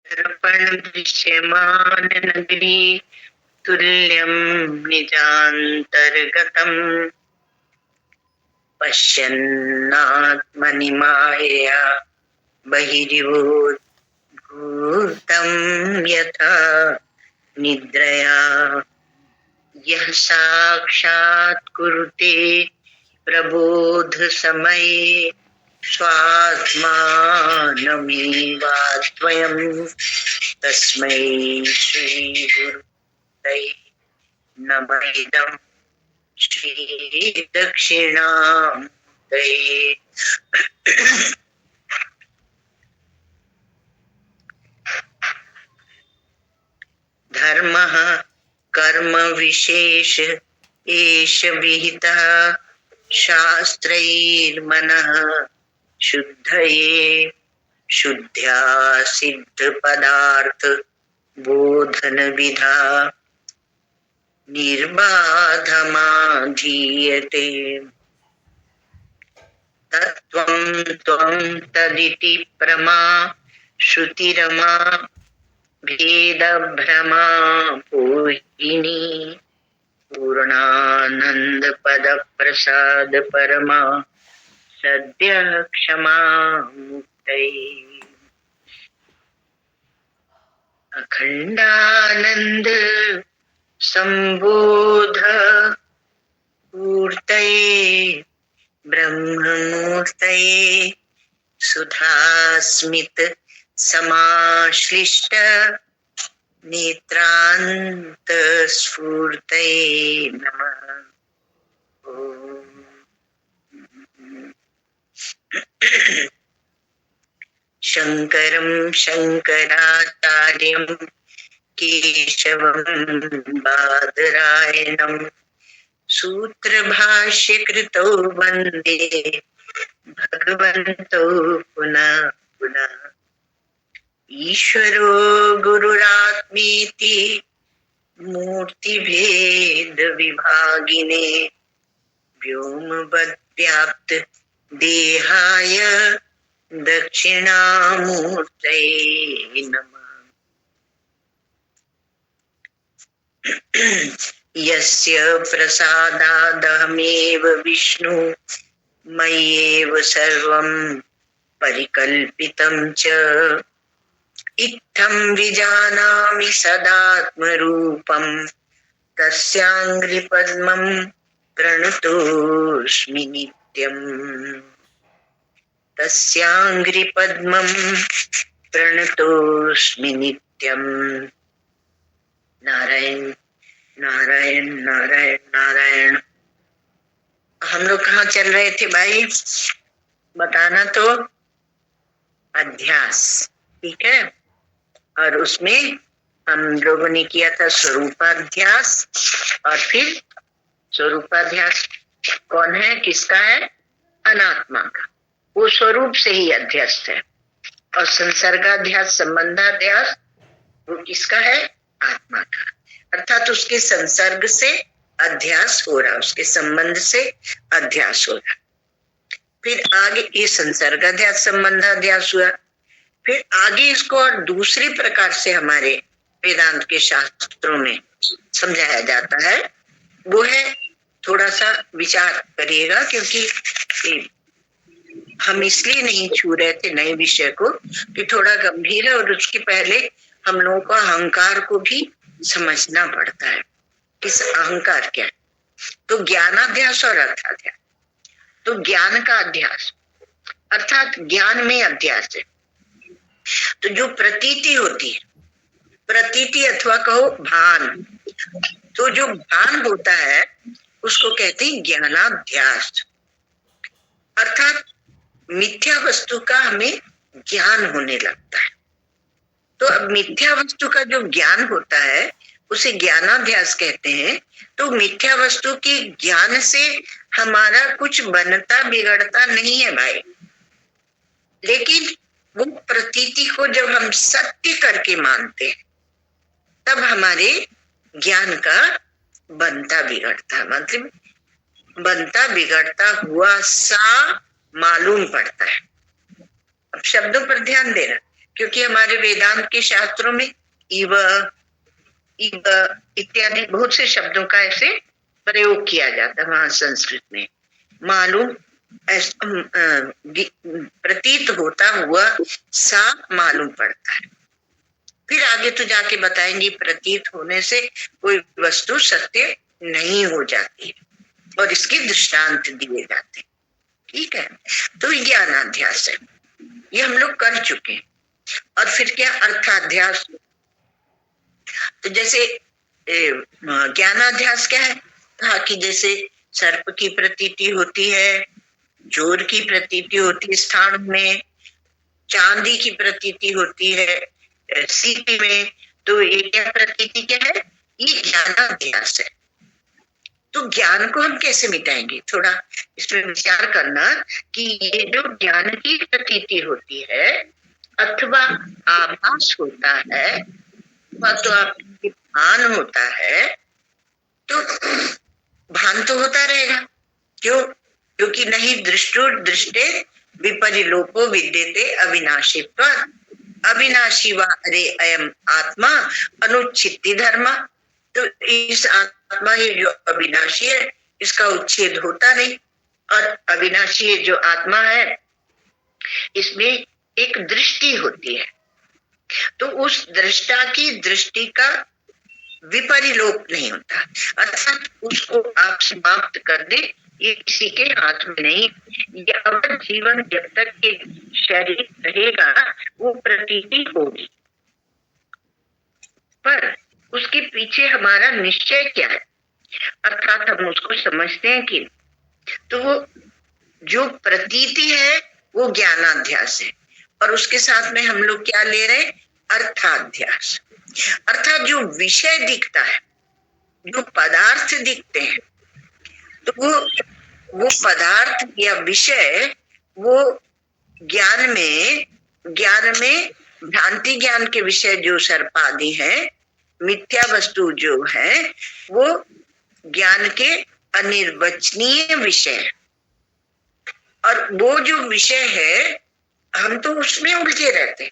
दर्पण दृश्यमान नगरी तुल्यं निजान्तर्गतम् पश्यन्नात्मनि मायया बहिर्भूतं यथा निद्रया यः साक्षात् कुरुते प्रबोध समये स्वात्मानमेवाद्वयं तस्मै श्री गुरुते नमः इदं श्री दक्षिणामूर्तये। धर्मः कर्म विशेष एष विहितः शास्त्रैर्मनः शुद्धये शुद्ध्या सिद्ध पदार्थ बोधन विधा निर्बाधमाधीयते तत्त्वं त्वं तदिति प्रमा श्रुतिरमा भेद भ्रमा पूहिनी पूर्णानंद पद प्रसाद परमा सद्य क्षमा मुक्तये अखंडानंद संबोध पूर्तये ब्रह्ममूर्तये सुधास्मित समाश्लिष्ट नेत्रांत स्फूर्तये नमः। शंकरं शंकराचार्यं केशवं बादरायणं सूत्रभाष्यकृतौ वन्दे भगवन्तौ पुनः पुनः। ईश्वरो गुरुरात्मेति मूर्तिभेद विभागिने व्योमवद्व्याप्त देहाय दक्षिणामूर्तये नमः। यस्य प्रसादादहमेव विष्णु मय्येव सर्वं परिकल्पितं च इत्थं विजानामि सदात्मरूपं तस्याङ्घ्रिपद्मं प्रणतोऽस्मि नित्यम् तस्याङ्घ्रिपद्मं प्रणतोऽस्मि नित्यम्। नारायण नारायण नारायण नारायण। हम लोग कहाँ चल रहे थे भाई, बताना तो। अध्यास, ठीक है। और उसमें हम लोगों ने किया था स्वरूपाध्यास, और फिर स्वरूपाध्यास कौन है, किसका है? अनात्मा का। वो स्वरूप से ही अध्यस्त है। और संसर्गाध्यास संबंधाध्यास वो किसका है? आत्मा का। अर्थात उसके संसर्ग से अध्यास हो रहा, उसके संबंध से अध्यास हो रहा। फिर आगे ये संसर्गाध्यास संबंधाध्यास हुआ। फिर आगे इसको और दूसरी प्रकार से हमारे वेदांत के शास्त्रों में समझाया जाता है। वो है, थोड़ा सा विचार करिएगा, क्योंकि हम इसलिए नहीं छू रहे थे नए विषय को कि थोड़ा गंभीर है, और उसके पहले हम लोगों को अहंकार को भी समझना पड़ता है। किस अहंकार क्या है? तो ज्ञानाध्यास और अर्थाध्यास। तो ज्ञान का अध्यास अर्थात ज्ञान में अध्यास है। तो जो प्रतीति होती है, प्रतीति अथवा कहो भान, तो जो भान होता है उसको कहते हैं ज्ञानाध्यास। अर्थात मिथ्या वस्तु का हमें ज्ञान होने लगता है। तो अब मिथ्या वस्तु का जो ज्ञान होता है उसे ज्ञानाध्यास कहते हैं। तो मिथ्या वस्तु के ज्ञान से हमारा कुछ बनता बिगड़ता नहीं है भाई, लेकिन वो प्रतीति को जब हम सत्य करके मानते हैं तब हमारे ज्ञान का बनता बिगड़ता, मतलब बनता बिगड़ता हुआ सा मालूम पड़ता है। अब शब्दों पर ध्यान देना क्योंकि हमारे वेदांत के शास्त्रों में इव इव इत्यादि बहुत से शब्दों का ऐसे प्रयोग किया जाता है। वहां संस्कृत में मालूम प्रतीत होता हुआ सा मालूम पड़ता है। फिर आगे तो जाके बताएंगे प्रतीत होने से कोई वस्तु सत्य नहीं हो जाती है और इसके दृष्टांत दिए जाते हैं। ठीक है, तो ज्ञानाध्यास है, ये हम लोग कर चुके हैं। और फिर क्या अर्थाध्यास। तो जैसे ज्ञानाध्यास क्या है, कहा कि जैसे सर्प की प्रतीति होती है, जोर की प्रतीति होती है स्थान में, चांदी की प्रतीति होती है सीपी में, तो ये क्या प्रतीति क्या है, ये ज्ञानाध्यास है। तो ज्ञान को हम कैसे मिटाएंगे, थोड़ा इसमें विचार करना कि ये जो ज्ञान की प्रतीति होती है अथवा आभास होता है अथवा तो आपकी भान होता है, तो भान तो होता रहेगा। क्यों? क्योंकि नहीं दृष्टो दृष्टे विपरिलोपो विद्यते अविनाशीत्वात्, अविनाशी वा अरे अयम आत्मा अनुच्छित्ति धर्म। तो इस आत्मा ये जो अविनाशी है इसका उच्छेद होता नहीं, और अविनाशी जो आत्मा है इसमें एक दृष्टि होती है, तो उस दृष्टा की दृष्टि का विपरिलोप नहीं होता, अर्थात उसको आप समाप्त कर दे ये किसी के हाथ में नहीं। यह जीवन जब तक के शरीर रहेगा वो प्रतीति होगी, पर उसके पीछे हमारा निश्चय क्या है, अर्थात हम उसको समझते हैं कि, तो वो जो प्रतीति है वो ज्ञानाध्यास है, और उसके साथ में हम लोग क्या ले रहे हैं, अर्थाध्यास। अर्थात जो विषय दिखता है, जो पदार्थ दिखते हैं, तो वो पदार्थ या विषय वो ज्ञान में भ्रांति ज्ञान के विषय जो सर्पादि है, मिथ्या वस्तु जो है, वो ज्ञान के अनिर्वचनीय विषय, और वो जो विषय है हम तो उसमें उलझे रहते।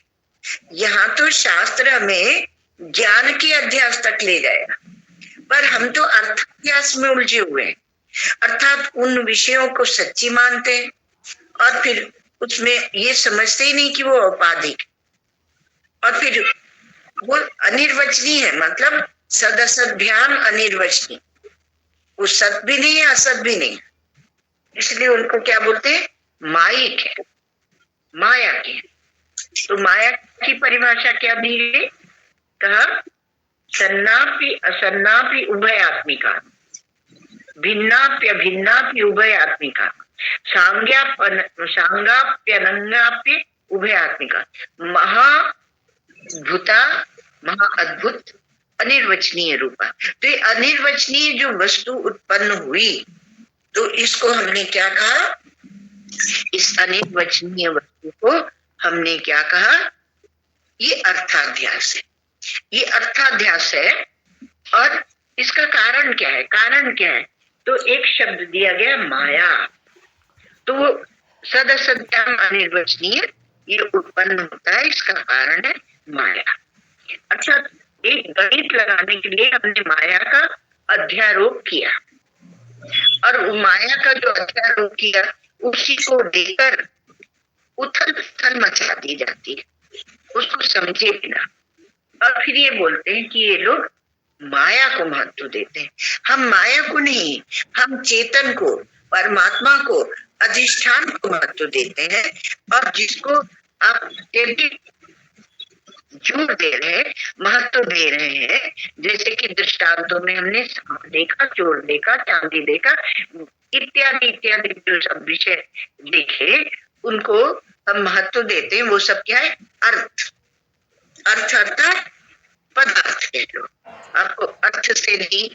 यहाँ तो शास्त्र हमें ज्ञान के अध्यास तक ले जाएगा, पर हम तो अर्थाध्यास में उलझे हुए हैं, अर्थात उन विषयों को सच्ची मानते हैं और फिर उसमें ये समझते ही नहीं कि वो औपाधिक, और फिर वो अनिर्वचनीय है, मतलब सदसद्भ्याम अनिर्वचनीय, वो सत भी नहीं है असत भी नहीं, इसलिए उनको क्या बोलते हैं, मायिक है, माया के। तो माया की परिभाषा क्या दी है, कहा सन्नापि असन्नापि उभयात्मिका, भिन्नाप्य भिन्नाप्य उभयात्मिका, सांगाप्यनंगाप्य उभयात्मिका, महाभूता महा अद्भुत अनिर्वचनीय रूपा। तो ये अनिर्वचनीय जो वस्तु उत्पन्न हुई, तो इसको हमने क्या कहा, इस अनिर्वचनीय वस्तु को हमने क्या कहा, ये अर्थाध्यास है, ये अर्थाध्यास है। और इसका कारण क्या है, कारण क्या है, तो एक शब्द दिया गया माया, तो वो सदसद्भ्याम अनिर्वचनीय ये उत्पन्न होता है, इसका कारण है माया। अच्छा, एक गणित लगाने के लिए हमने माया का अध्यारोप किया, और माया का जो अध्यारोप किया उसी को लेकर उथल पुथल मचा दी जाती है, उसको समझे बिना, और फिर ये बोलते हैं कि ये लोग माया को महत्व देते हैं। हम माया को नहीं, हम चेतन को, परमात्मा को, अधिष्ठान को महत्व देते हैं, और जिसको आप अत्यधिक जोर दे रहे हैं, महत्व दे रहे हैं, जैसे कि दृष्टांतों में हमने सांप देखा, चोर देखा, चांदी देखा, इत्यादि इत्यादि जो सब विषय देखे उनको हम महत्व देते हैं। वो सब क्या है, अर्थ, अर्थ अर्थात पदार्थ के लोग। आपको अर्थ से नहीं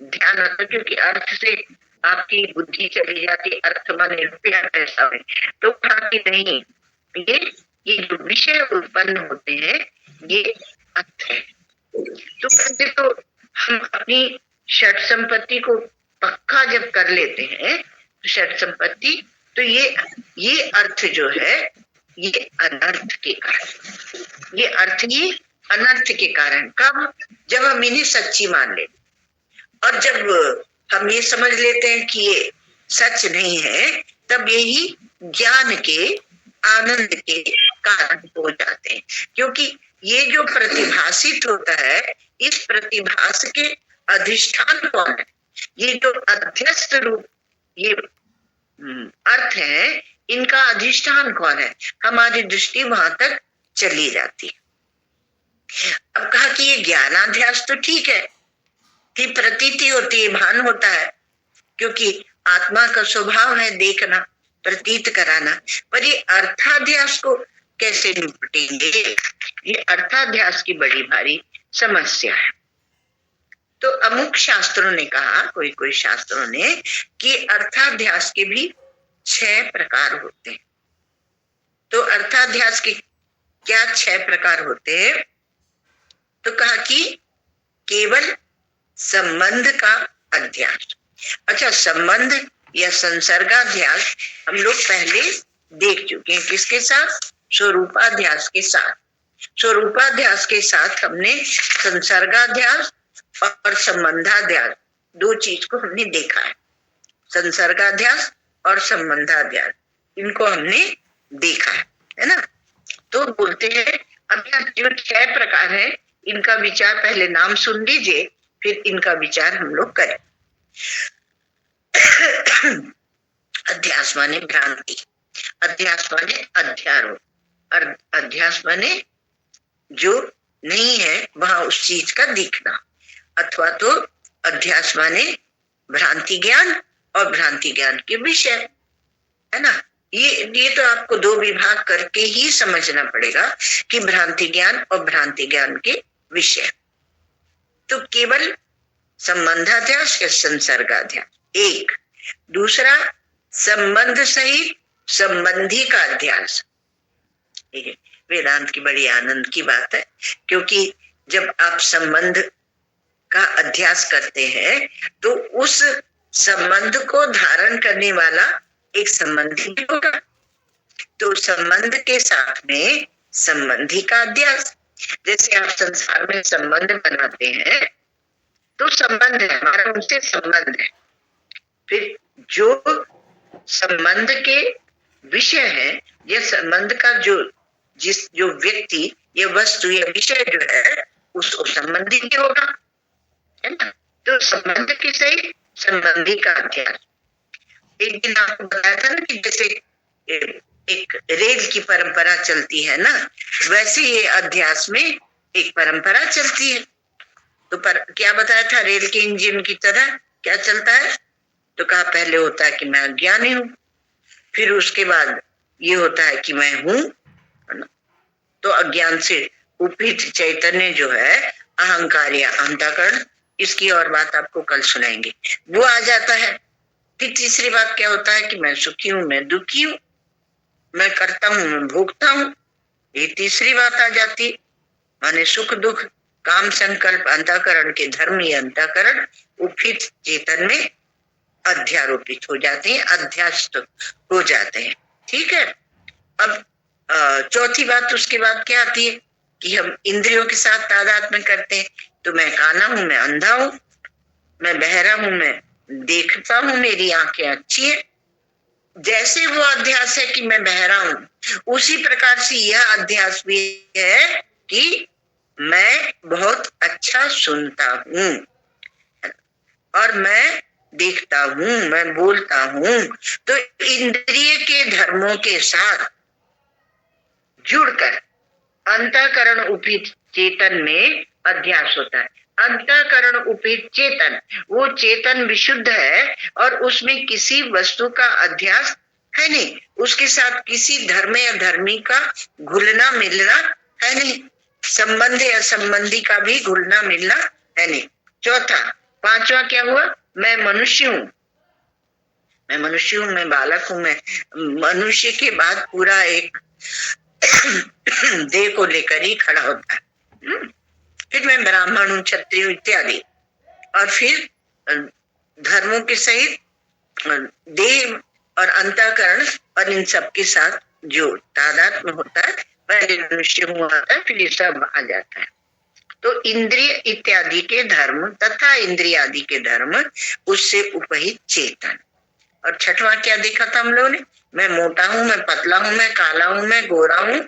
ध्यान रखो, क्योंकि अर्थ से आपकी बुद्धि चली जाती, अर्थ माने रुपया पैसा में, तो खाती नहीं। ये जो विषय उत्पन्न होते हैं ये अर्थ है। तो पहले तो हम अपनी षट संपत्ति को पक्का जब कर लेते हैं, षट संपत्ति, तो ये अर्थ जो है ये अनर्थ के कारण, ये अर्थ ही अनर्थ के कारण। कब? जब हम इन्हें सच्ची मान लेते, और जब हम ये समझ लेते हैं कि ये सच नहीं है, तब यही ज्ञान के, आनंद के कारण हो जाते हैं। क्योंकि ये जो प्रतिभासित होता है, इस प्रतिभास के अधिष्ठान कौन है? ये जो अध्यस्त रूप ये अर्थ है, इनका अधिष्ठान कौन है? हमारी दृष्टि वहां तक चली जाती है। अब कहा कि ये ज्ञानाध्यास तो ठीक है कि प्रतीति होती है, भान होता है, क्योंकि आत्मा का स्वभाव है देखना, प्रतीत कराना, पर ये अर्थाध्यास को कैसे निपटेंगे? ये अर्थाध्यास की बड़ी भारी समस्या है। तो अमुक शास्त्रों ने कहा, कोई कोई शास्त्रों ने, कि अर्थाध्यास के भी 6 प्रकार होते हैं। तो अर्थाध्यास के क्या 6 प्रकार होते हैं? तो कहा कि केवल संबंध का अध्यास। अच्छा, संबंध या संसर्गाध्यास हम लोग पहले देख चुके हैं। किसके साथ? स्वरूपाध्यास के साथ। स्वरूपाध्यास के साथ हमने संसर्गाध्यास और संबंधाध्यास, 2 चीज को हमने देखा है। संसर्गाध्यास और संबंधाध्यास, इनको हमने देखा है ना। तो बोलते हैं अब जो 6 प्रकार है, इनका विचार, पहले नाम सुन लीजिए, फिर इनका विचार हम लोग करें। अध्यास माने भ्रांति, अध्यास माने अध्यारोप, और अध्यास माने जो नहीं है वहां उस चीज का दिखना, अथवा तो अध्यास माने भ्रांति ज्ञान और भ्रांति ज्ञान के विषय, है ना। ये तो आपको 2 विभाग करके ही समझना पड़ेगा कि भ्रांति ज्ञान और भ्रांति ज्ञान के विषय। तो केवल संबंधाध्यास या संसर्गाध्यास एक, दूसरा संबंध सहित संबंधी का अध्यास। वेदांत की बड़ी आनंद की बात है, क्योंकि जब आप संबंध का अध्यास करते हैं तो उस संबंध को धारण करने वाला एक संबंधी भी होगा। तो संबंध के साथ में संबंधी का अध्यास। जैसे आप संसार में संबंध बनाते हैं तो संबंध है, हमारा उनसे संबंध है। फिर जो संबंध के विषय है, या संबंध का जो व्यक्ति या वस्तु या विषय जो है, उसको संबंधी भी होगा, है ना। तो संबंध के सही संबंधी का अध्यास। एक दिन आपको बताया था ना कि जैसे एक रेल की परंपरा चलती है ना, वैसे ये अध्यास में एक परंपरा चलती है। तो क्या बताया था? रेल के इंजन की तरह क्या चलता है? तो कहा पहले होता है कि मैं अज्ञानी हूं, फिर उसके बाद ये होता है कि मैं हूं, है ना। तो अज्ञान से उपहित चैतन्य जो है, अहंकार या अंतःकरण, इसकी और बात आपको कल सुनाएंगे, वो आ जाता है। फिर तीसरी बात क्या होता है कि मैं सुखी हूं, मैं दुखी हूं, मैं करता हूं, मैं भोगता हूं, ये तीसरी बात आ जाती। माने सुख दुख काम संकल्प अंतःकरण के धर्म या अंतःकरण उपहित चेतन में अध्यारोपित हो जाते हैं, अध्यास्त हो जाते हैं। ठीक है। अब चौथी बात उसके बाद क्या आती है कि हम इंद्रियों के साथ तादात्म्य करते हैं। तो मैं काना हूं, मैं अंधा हूं, मैं बहरा हूं, मैं देखता हूं, मेरी आंखें अच्छी है। जैसे वो अध्यास है कि मैं बहरा हूं, उसी प्रकार से यह अध्यास भी है कि मैं बहुत अच्छा सुनता हूं और मैं देखता हूं, मैं बोलता हूं। तो इंद्रिय के धर्मों के साथ जुड़कर अंतःकरण उपहित चेतन में अध्यास होता है। अंतःकरण उपहित चेतन, वो चेतन विशुद्ध है और उसमें किसी वस्तु का अध्यास है नहीं, उसके साथ किसी धर्म या धर्मी का घुलना मिलना है नहीं, संबंध या संबंधी का भी घुलना मिलना है नहीं। चौथा, पांचवा क्या हुआ? मैं मनुष्य हूं, मैं मनुष्य हूं, मैं बालक हूं, मैं मनुष्य के बाद पूरा एक देह को लेकर ही खड़ा होता है। फिर मैं ब्राह्मण हूं, क्षत्रिय इत्यादि, और फिर धर्मों के सहित देह और अंतःकरण और इन सब के साथ जो तादाद में होता है, पहले मनुष्य हुआ था, फिर ये सब आ जाता है। तो इंद्रिय इत्यादि के धर्म तथा इंद्रिय आदि के धर्म, उससे उपहित चेतन। और छठवां क्या देखा था हम लोगों ने? मैं मोटा हूं, मैं पतला हूं, मैं काला हूं, मैं गोरा हूं।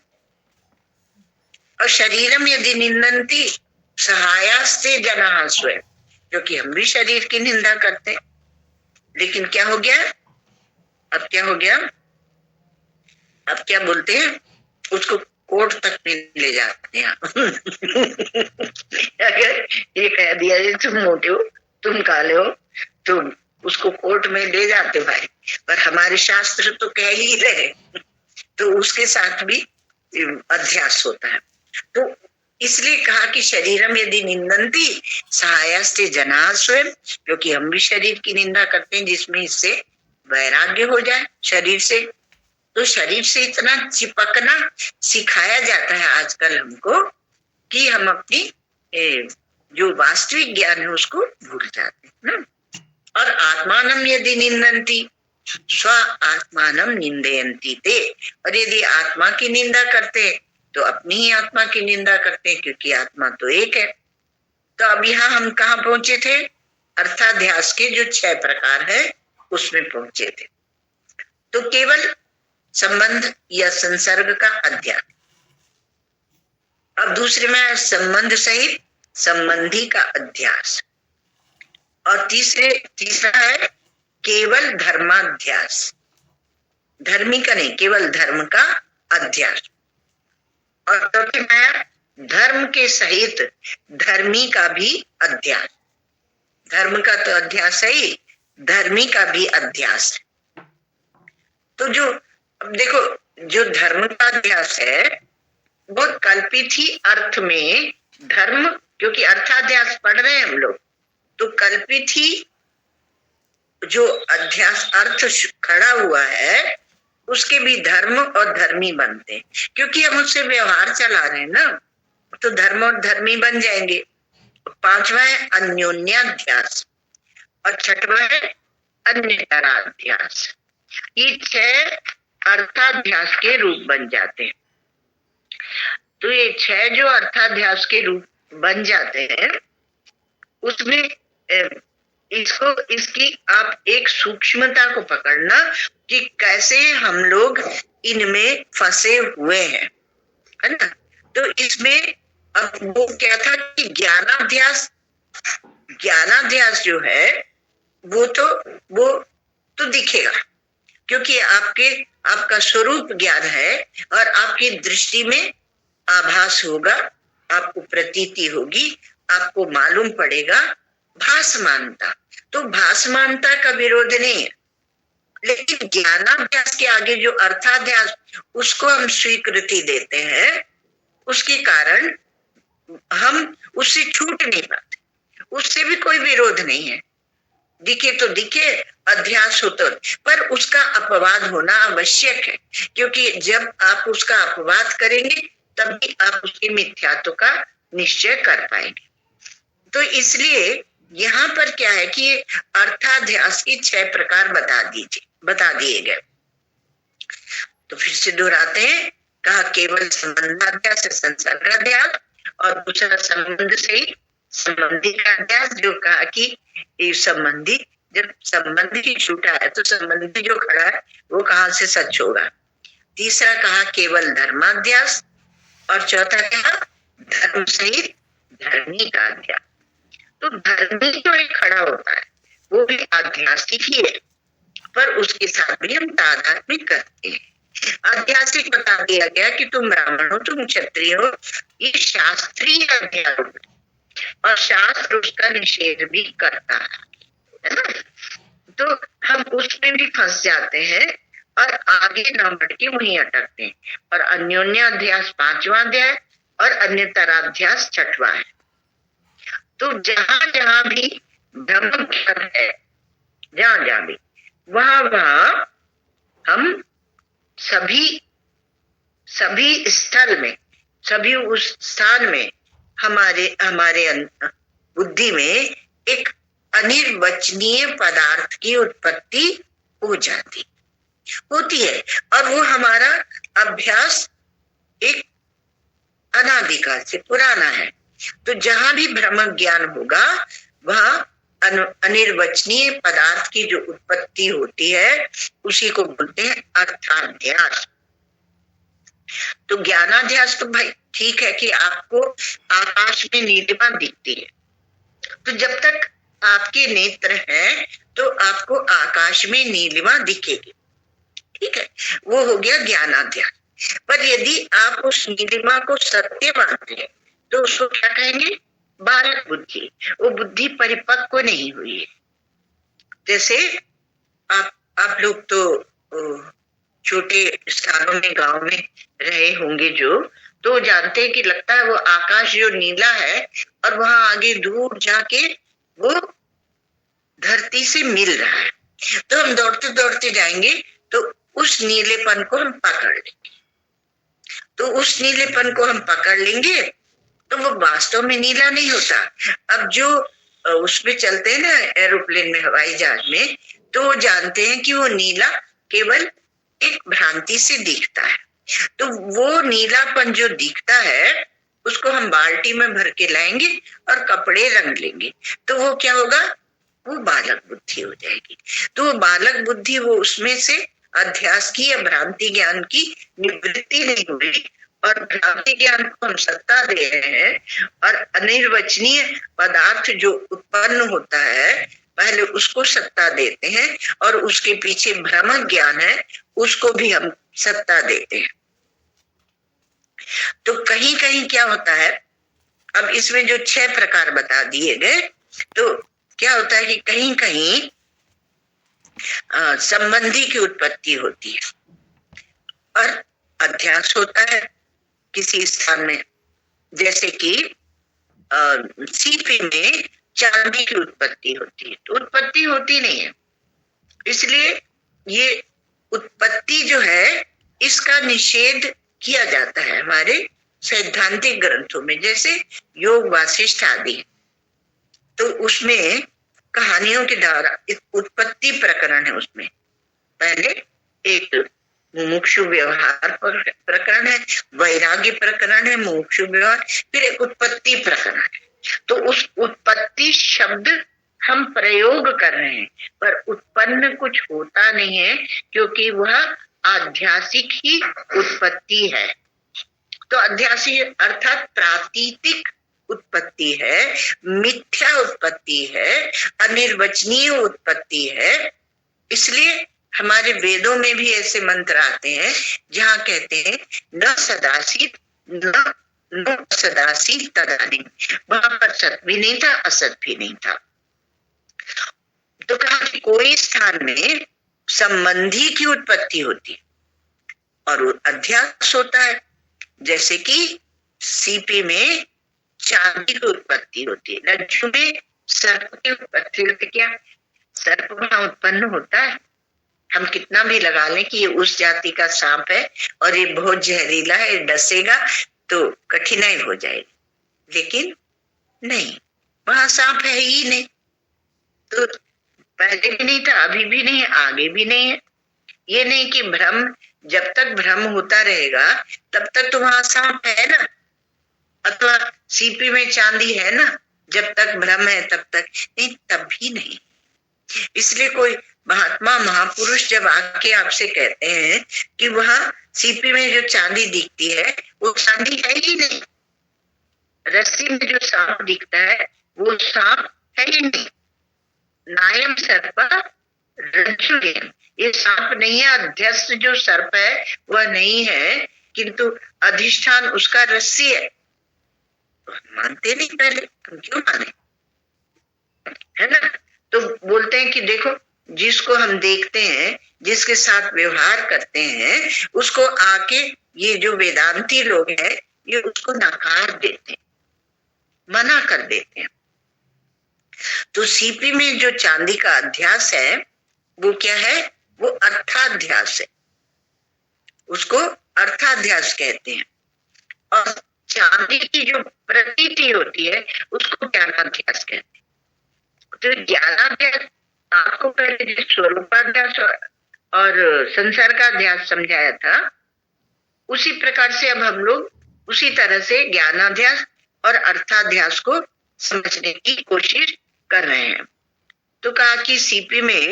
और शरीरम यदि निंदन्ति सहायास्ते जनाः स्वयं, क्योंकि हम भी शरीर की निंदा करते हैं। लेकिन क्या हो गया? अब क्या हो गया? अब क्या बोलते हैं? उसको कोर्ट तक भी ले जाते हैं। अगर ये कह दिया कि तुम मोटे हो, तुम काले हो, तो उसको कोर्ट में ले जाते भाई। पर हमारे शास्त्र तो कह ही रहे, तो उसके साथ भी अध्यास होता है। तो इसलिए कहा कि शरीरम यदि निंदन्ति सहायास्ते जनाः स्वयं, क्योंकि हम भी शरीर की निंदा करते हैं, जिसमें इससे वैराग्य हो जाए शरीर से। तो शरीर से इतना चिपकना सिखाया जाता है आजकल हमको कि हम अपनी जो वास्तविक ज्ञान है उसको भूल जाते हैं ना। और आत्मानम यदि निंदन्ति स्व आत्मानम निंदयन्ति ते, और यदि आत्मा की निंदा करते तो अपनी ही आत्मा की निंदा करते हैं, क्योंकि आत्मा तो एक है। तो अब यहाँ हम कहाँ पहुंचे थे? अर्थाध्यास के जो 6 प्रकार है उसमें पहुंचे थे। तो केवल संबंध या संसर्ग का अध्यास। अब दूसरे में संबंध सहित संबंधी का अध्यास। और तीसरा है केवल धर्माध्यास, धर्मी का नहीं, केवल धर्म का अध्यास। और चौथे में धर्म के सहित धर्मी का भी अध्यास। धर्म का तो अध्यास है ही, धर्मी का भी अध्यास है। तो जो अब देखो, जो धर्म का अध्यास है वो कल्पित ही अर्थ में धर्म, क्योंकि अर्थाध्यास पढ़ रहे हैं हम लोग, तो कल्पित ही जो अध्यास अर्थ खड़ा हुआ है उसके भी धर्म और धर्मी बनते हैं, क्योंकि हम उससे व्यवहार चला रहे हैं ना, तो धर्म और धर्मी बन जाएंगे। 5वां है अन्योन्याध्यास, और 6वां है अन्यतराध्यास। ये 6 अर्थाध्यास के रूप बन जाते हैं। तो ये 6 जो अर्थाध्यास के रूप बन जाते हैं उसमें इसकी आप एक सूक्ष्मता को पकड़ना कि कैसे हम लोग इनमें फंसे हुए हैं, है ना। तो इसमें अब वो क्या था कि ज्ञानाध्यास जो है वो तो दिखेगा, क्योंकि आपका स्वरूप ज्ञान है और आपकी दृष्टि में आभास होगा, आपको प्रतीति होगी, आपको मालूम पड़ेगा भासमानता। तो भासमानता का विरोध नहीं है, लेकिन ज्ञानाध्यास के आगे जो अर्थाध्यास उसको हम स्वीकृति देते हैं, उसके कारण हम उससे छूट नहीं पाते। उससे भी कोई विरोध नहीं है, दिखे तो दिखे, अध्यास हो तो, पर उसका अपवाद होना आवश्यक है, क्योंकि जब आप उसका अपवाद करेंगे तभी आप उसके मिथ्यात्व का निश्चय कर पाएंगे। तो इसलिए यहाँ पर क्या है कि अर्थाध्यास के 6 प्रकार बता दिए गए। तो फिर से दोहराते हैं, कहा केवल संबंधाध्यास, संसर्गाध्यास, और दूसरा संबंध से संबंधी का अध्यास, जो कहा कि संबंधी, जब संबंधी ही छूटा है तो संबंधी जो खड़ा है वो कहाँ से सच होगा। तीसरा कहा केवल धर्माध्यास, और चौथा कहा धर्म सहित धर्मी का अध्यास। तो धर्मी जो एक खड़ा होता है वो भी आध्यासिक ही है, पर उसके साथ भी हम तादात्म्य करते हैं। आध्यासिक बता दिया गया कि तुम ब्राह्मण हो, तुम क्षत्रिय हो, ये शास्त्रीय अध्यास, और शास्त्र उसका निषेध भी करता है ना। तो हम उसमें भी फंस जाते हैं और आगे न बढ़ के वहीं अटकते हैं। और अन्योन्याध्यास 5वां अध्याय और अन्यतराध्यास 6वां है। तो जहां जहां भी भ्रम है, जहां भी वहां हम सभी स्थल में, सभी उस स्थान में हमारे बुद्धि में एक अनिर्वचनीय पदार्थ की उत्पत्ति हो जाती। होती है, और वो हमारा अभ्यास एक अनादिकाल से पुराना है। तो जहां भी ब्रह्म ज्ञान होगा वहां अनिर्वचनीय पदार्थ की जो उत्पत्ति होती है उसी को बोलते हैं अर्थाध्यास। तो ज्ञानाध्यास तो भाई ठीक है कि आपको आकाश में नीलिमा दिखती है, तो जब तक आपके नेत्र हैं तो आपको आकाश में नीलिमा दिखेगी, ठीक है, वो हो गया ज्ञानाध्यास। पर यदि आप उस नीलिमा को सत्य मानते हैं तो उसको क्या कहेंगे? बालक बुद्धि। वो बुद्धि परिपक्व नहीं हुई है। जैसे आप लोग तो छोटे स्थानों में, गांव में रहे होंगे जो, तो जानते हैं कि लगता है वो आकाश जो नीला है और वहां आगे दूर जाके वो धरती से मिल रहा है, तो हम दौड़ते दौड़ते जाएंगे तो उस नीलेपन को हम पकड़ लेंगे। तो उस नीलेपन को हम पकड़ लेंगे तो वो वास्तव में नीला नहीं होता। अब जो उसमें चलते हैं ना एरोप्लेन में, हवाई जहाज में, तो वो जानते हैं कि वो नीला केवल एक भ्रांति से दिखता है। तो वो नीलापन जो दिखता है उसको हम बाल्टी में भर के लाएंगे और कपड़े रंग लेंगे, तो वो क्या होगा? वो बालक बुद्धि हो जाएगी। तो वो बालक बुद्धि, वो उसमें से अध्यास की या भ्रांति ज्ञान की निवृत्ति नहीं हुई, और भ्रांति ज्ञान को हम सत्ता दे रहे हैं। और अनिर्वचनीय पदार्थ जो उत्पन्न होता है पहले उसको सत्ता देते हैं, और उसके पीछे भ्रम ज्ञान है उसको भी हम सत्ता देते हैं। तो कहीं कहीं क्या होता है, अब इसमें जो 6 प्रकार बता दिए गए, तो क्या होता है कि कहीं कहीं संबंधी की उत्पत्ति होती है और अध्यास होता है किसी स्थान में। जैसे कि सीपी में चांदी की उत्पत्ति होती है, तो उत्पत्ति होती नहीं है, इसलिए ये उत्पत्ति जो है इसका निषेध किया जाता है हमारे सैद्धांतिक ग्रंथों में, जैसे योग वासिष्ठ आदि। तो उसमें कहानियों के द्वारा उत्पत्ति प्रकरण है, उसमें पहले एक मुमुक्षु व्यवहार प्रकरण है, वैराग्य प्रकरण है, मुमुक्षु व्यवहार, फिर एक उत्पत्ति प्रकरण है। तो उस उत्पत्ति शब्द हम प्रयोग कर रहे हैं, पर उत्पन्न कुछ होता नहीं है, क्योंकि वह आध्यासिक ही उत्पत्ति है। तो अध्यासिक अर्थात प्रातीतिक उत्पत्ति है, मिथ्या उत्पत्ति है, अनिर्वचनीय उत्पत्ति है। इसलिए हमारे वेदों में भी ऐसे मंत्र आते हैं जहां कहते हैं न सदासी न सदासी तदानी, वहां पर सत भी नहीं था, असत भी नहीं था। तो कहा कि कोई स्थान में संबंधी की उत्पत्ति होती है और अध्यास होता है, जैसे कि सीपी में चांदी की उत्पत्ति होती है, रज्जु में सर्प की उत्पत्ति होती। क्या सर्प वहां उत्पन्न होता है? हम कितना भी लगा लें कि ये उस जाति का सांप है और ये बहुत जहरीला है, डसेगा तो कठिनाई हो जाएगी, लेकिन नहीं, वहां सांप है ही नहीं। तो पहले भी नहीं था, अभी भी नहीं है, आगे भी नहीं है। ये नहीं कि भ्रम, जब तक भ्रम होता रहेगा तब तक तो वहां सांप है ना, अथवा सीपी में चांदी है ना, जब तक भ्रम है तब तक नहीं, तब भी नहीं। इसलिए कोई महात्मा महापुरुष जब आके आपसे कहते हैं कि वहां सीपी में जो चांदी दिखती है वो चांदी है ही नहीं, रस्सी में जो सांप दिखता है वो सांप है ही नहीं, नायम सर्प रज्जुयम, ये सांप नहीं है, अध्यस्त जो सर्प है वह नहीं है, किंतु अधिष्ठान उसका रस्सी है। मानते नहीं, पहले हम क्यों माने, है ना? तो बोलते हैं कि देखो जिसको हम देखते हैं, जिसके साथ व्यवहार करते हैं, उसको आके ये जो वेदांती लोग हैं ये उसको नकार देते हैं, मना कर देते हैं। तो सीपी में जो चांदी का अध्यास है वो क्या है? वो अर्थाध्यास है, उसको अर्थाध्यास कहते हैं। और चांदी की जो प्रतीति होती है उसको ज्ञानाध्यास कहते हैं। तो ज्ञानाध्यास आपको पहले स्वरूपाध्यास और संसार का अध्यास समझाया था, उसी प्रकार से अब हम लोग उसी तरह से ज्ञानाध्यास और अर्थाध्यास को समझने की कोशिश कर रहे हैं। तो कहा कि सीपी में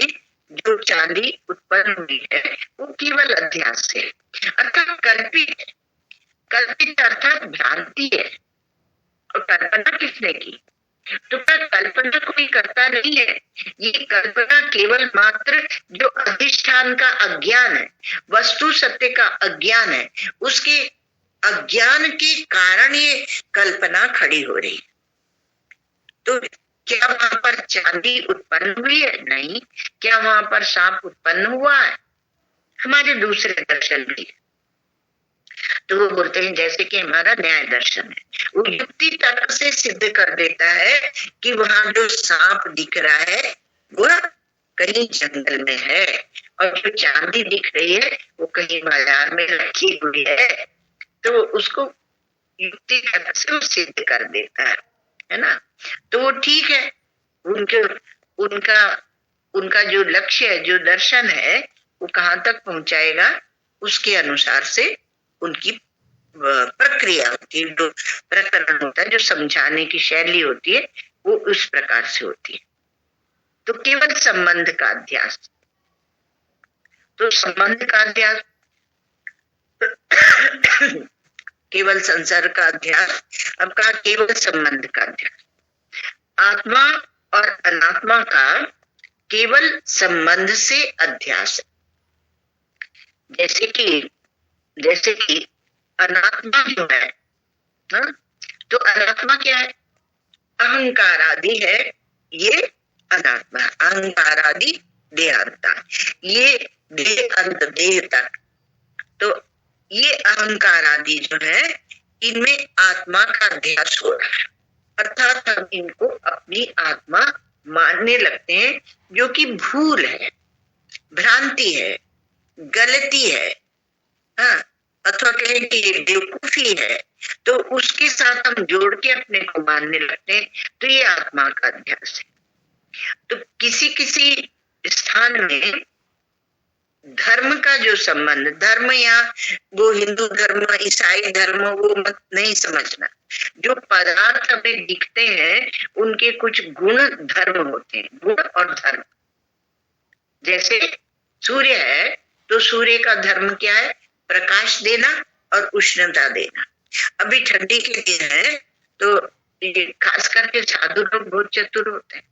जो चांदी उत्पन्न हुई है वो केवल अध्यास से, अर्थात कल्पित, कल्पित अर्थात भ्रांति है। और कल्पना किसने की? तो कल्पना कोई करता नहीं है, ये कल्पना केवल मात्र जो अधिष्ठान का अज्ञान है, वस्तु सत्य का अज्ञान है, उसके अज्ञान के कारण ये कल्पना खड़ी हो रही है। तो क्या वहां पर चांदी उत्पन्न हुई है? नहीं। क्या वहां पर सांप उत्पन्न हुआ है? हमारे दूसरे दर्शन भी। तो वो बोलते हैं जैसे कि हमारा न्याय दर्शन है, वो युक्ति तर्क से सिद्ध कर देता है कि वहां जो सांप दिख रहा है वो कहीं जंगल में है, और जो चांदी दिख रही है वो कहीं बाजार में रखी हुई है। तो उसको युक्ति तर्क से वो सिद्ध कर देता है ना। तो वो ठीक है, उनका जो लक्ष्य है, जो दर्शन है, वो कहाँ तक पहुंचाएगा उसके अनुसार से उनकी प्रक्रिया होती है, जो प्रकरण होता है, जो समझाने की शैली होती है, वो उस प्रकार से होती है। तो केवल संबंध का अध्यास, तो संबंध का अध्यास केवल संसार का अध्यास। अब कहा केवल संबंध का अध्यास, आत्मा और अनात्मा का केवल संबंध से अध्यास। जैसे कि अनात्मा जो है ना, तो अनात्मा क्या है? अहंकार आदि है, ये अनात्मा। अहंकार आदि देहांता, ये देह अंत देह तक। तो ये अहंकार आदि जो है, इनमें आत्मा का अध्यास हो रहा है, अर्थात हम इनको अपनी आत्मा मानने लगते हैं, जो कि भूल है, भ्रांति है, गलती है, हाँ, अथवा कहें कि बेवकूफी है। तो उसके साथ हम जोड़ के अपने को मानने लगते हैं, तो ये आत्मा का अध्यास है। तो किसी किसी स्थान में धर्म का जो संबंध, धर्म या वो हिंदू धर्म, ईसाई धर्म, वो मत नहीं समझना। जो पदार्थ हमें दिखते हैं उनके कुछ गुण धर्म होते हैं, गुण और धर्म। जैसे सूर्य है, तो सूर्य का धर्म क्या है? प्रकाश देना और उष्णता देना। अभी ठंडी के दिन है, तो ये खास करके साधु लोग बहुत चतुर होते हैं,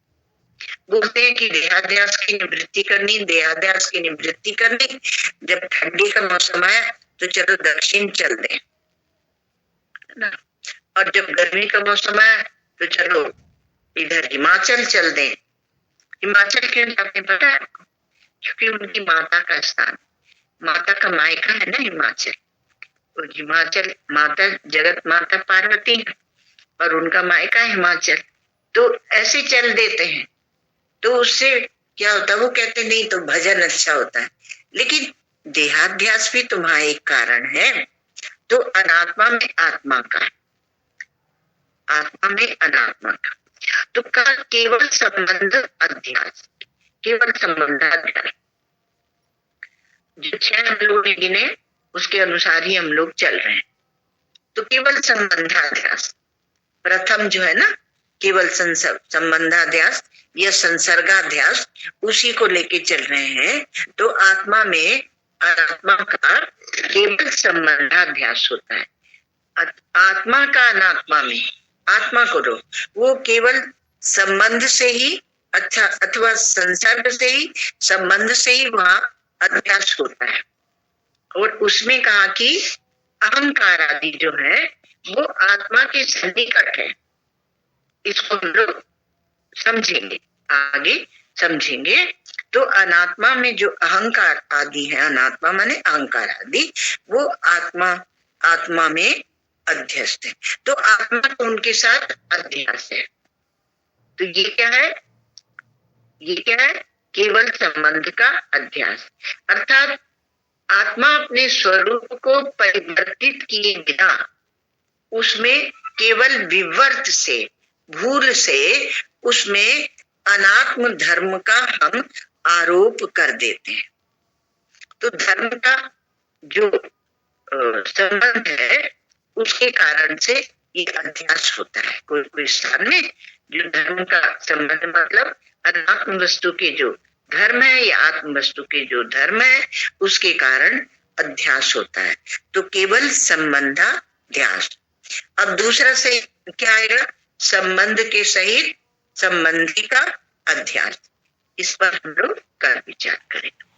बोलते हैं कि देहाध्यास की निवृत्ति करनी, देहाध्यास की निवृत्ति करनी। जब ठंडी का मौसम आया तो चलो दक्षिण चल दें ना, और जब गर्मी का मौसम आया तो चलो इधर हिमाचल चल दें। हिमाचल क्यों जाते हैं पता है आपको? क्योंकि उनकी माता का स्थान, माता का मायका है ना हिमाचल। और हिमाचल माता, जगत माता पार्वती है, और उनका मायका हिमाचल। तो ऐसे चल देते हैं, तो उससे क्या होता है? वो कहते नहीं तो भजन अच्छा होता है। लेकिन देहाध्यास भी तुम्हारा एक कारण है। तो अनात्मा में आत्मा का, आत्मा में अनात्मा का, तो का केवल संबंध अध्यास, केवल संबंधाध्यास। जो 6 हम लोग ने गिने उसके अनुसार ही हम लोग चल रहे हैं। तो केवल संबंधाध्यास प्रथम जो है ना, केवल संबंधाध्यास या संसर्गाध्यास, उसी को लेके चल रहे हैं। तो आत्मा में अनात्मा का केवल संबंधाध्यास होता है। आत्मा का अनात्मा में, आत्मा को रो, वो केवल संबंध से ही, अच्छा, अथवा संसर्ग से ही, संबंध से ही वहां अध्यास होता है। और उसमें कहा कि अहंकार आदि जो है वो आत्मा के सन्निकट है। इसको हम लोग समझेंगे, आगे समझेंगे। तो अनात्मा में जो अहंकार आदि है, अनात्मा माने अहंकार आदि, वो आत्मा में अध्यस्त है। तो आत्मा तो उनके साथ अध्यास है। तो ये क्या है? ये क्या है? केवल संबंध का अध्यास। अर्थात आत्मा अपने स्वरूप को परिवर्तित किए बिना उसमें केवल विवर्त से, भूल से उसमें अनात्म धर्म का हम आरोप कर देते हैं। तो धर्म का जो संबंध है उसके कारण से ये अध्यास होता है। कोई कोई स्थान में जो धर्म का संबंध मतलब अनात्म वस्तु के जो धर्म है या आत्म वस्तु के जो धर्म है उसके कारण अध्यास होता है, तो केवल संबंधाध्यास। अब दूसरा से क्या आएगा? संबंध के सहित संबंधी का अध्यास। इस पर हम लोग कल विचार करेंगे।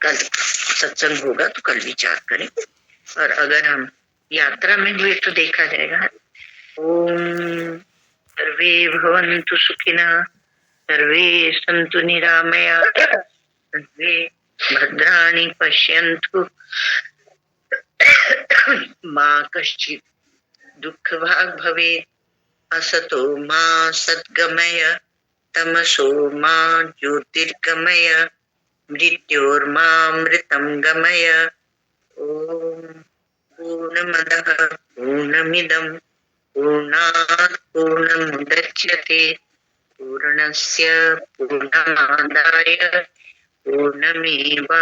कल सत्संग होगा तो कल विचार करेंगे, और अगर हम यात्रा में हुए तो देखा जाएगा। ओम सर्वे भवन्तु सुखिनः, सर्वे सन्तु निरामया, सर्वे भद्राणि पश्यन्तु मा कश्चित् दुःखभाग् भवेत्। असतो मा सद्गमय, तमसो मा ज्योतिर्गमय, मृत्योर्मामृतं गमय। ओम पूर्णमदः पूर्णमिदं पूर्णात् पूर्णमुदच्यते, पूर्णस्य पूर्णमादाय पूर्णमेवावशिष्यते।